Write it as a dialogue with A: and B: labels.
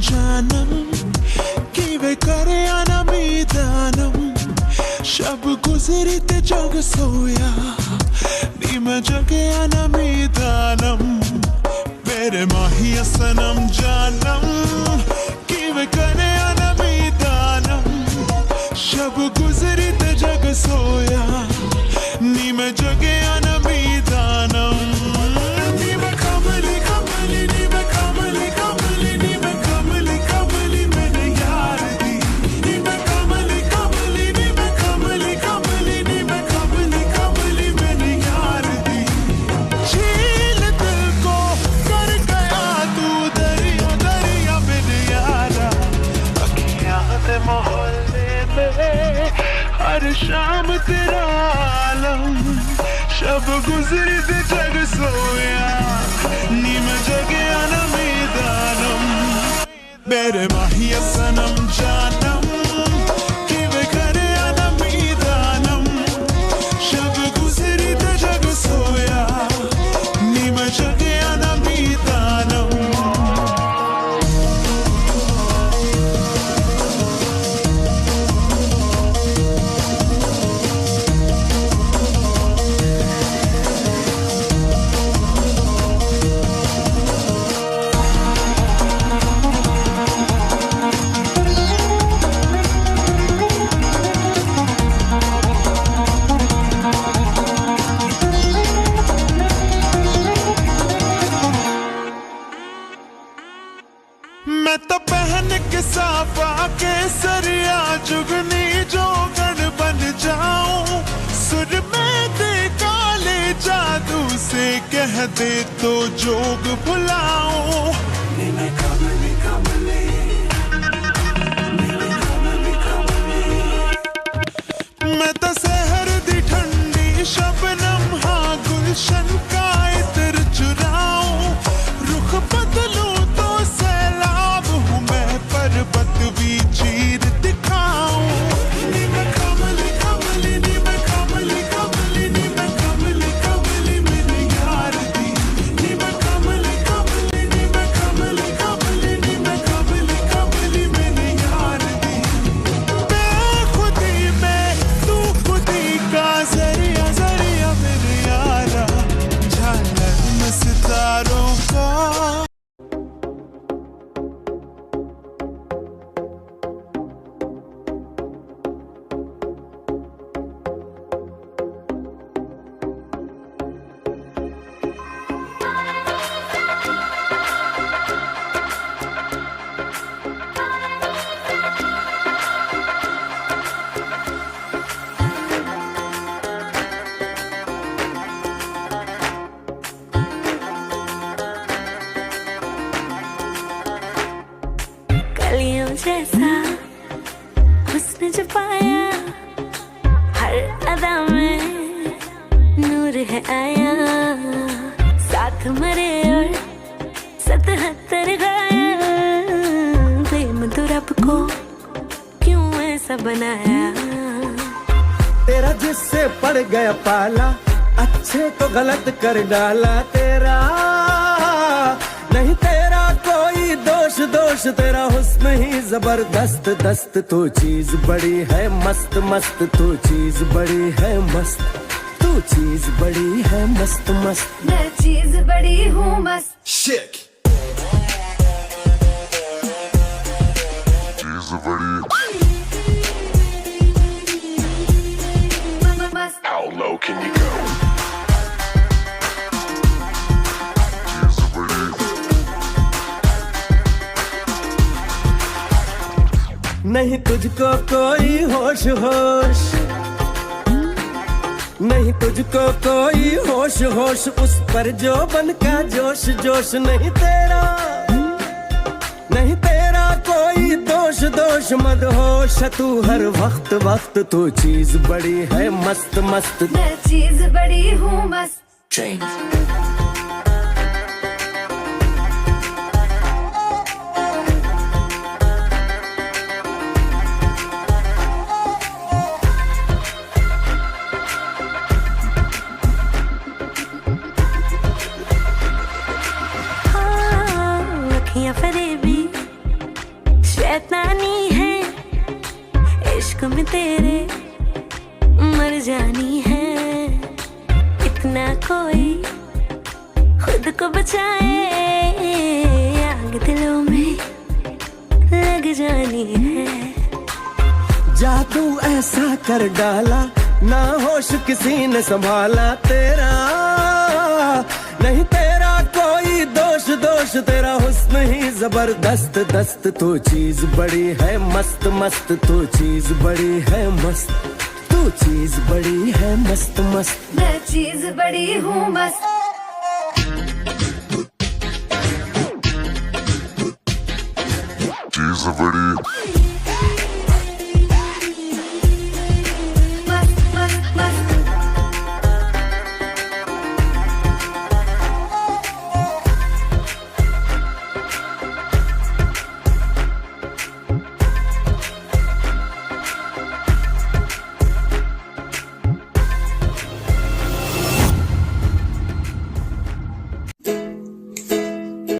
A: जानम किवे करे अनमीदानम शब गुजरी ते जग सोया नी मैं जगे अनमीदानम मेरे माहिया सनम जानम किवे करे अनमीदानम शब गुजरी ते जग सोया नी मैं जगे अनमीदानम हर शाम तेरा आलम शब गुजरी ते जग सोया नी मैं जगे अनमीदानम मेरे माहिया सनम जानम किवे करे अनमीदानम शब गुजरी ते जग सोया नी मैं जगे अनमीदानम मैं तो पहन के साफा के सरिया जुगनी जोगन बन जाऊं सुर में दे काले जादू से कह दे तो जोग भुलाऊं नीले कमले कमले नीले कमले कमले मैं तो सहर दी ठंडी शबनम हाँ गुलशन का इत्र चुराऊं रुख बदलूं पर्वत भी चीर दिखाऊं नी मैं कमली कमली नी मैं कमली कमली नी मैं कमली कमली मेरे यार दी नी मैं कमली कमली नी मैं कमली कमली नी मैं कमली कमली मेरे यार दी बेखुदी में तू खुदी का जरिया जरिया मेरे यारा झालर में सितारों का
B: जैसा हुस्न जो पाया हर अदा में नूर है आया साथ मरे और 77 गाया प्रेम तो रब को क्यों ऐसा बनाया
C: तेरा जिससे पड़ गया पाला अच्छे को गलत कर डाला तेरा नहीं तेरा कोई दोष दोष तेरा हुस्न ही जबरदस्त दस्त तो चीज बड़ी है मस्त मस्त तो चीज बड़ी है मस्त तू चीज बड़ी है मस्त मस्त
B: मैं चीज बड़ी हूँ मस्त
A: Chick चीज बड़ी How low can you go?
C: नहीं तुझको कोई होश होश नहीं तुझको कोई होश होश उस पर जो बन का जोश जोश नहीं तेरा कोई दोष दोष मत होश तू हर वक्त वक्त तू चीज बड़ी है मस्त मस्त
B: मैं चीज बड़ी हूँ मस्त शैतानी है इश्क में तेरे मर जानी है। इतना कोई खुद को बचाए, आग दिलों में लग जानी है।
C: जादू ऐसा कर डाला, ना होश किसी ने संभाला तेरा, नहीं तेरा कोई दोष, दोष तेरा हुस्न ही जबरदस्त दस्त। तू चीज बड़ी है मस्त मस्त, तू चीज बड़ी है मस्त, तू चीज बड़ी है मस्त मस्त।
B: मैं चीज बड़ी हूँ मस्त।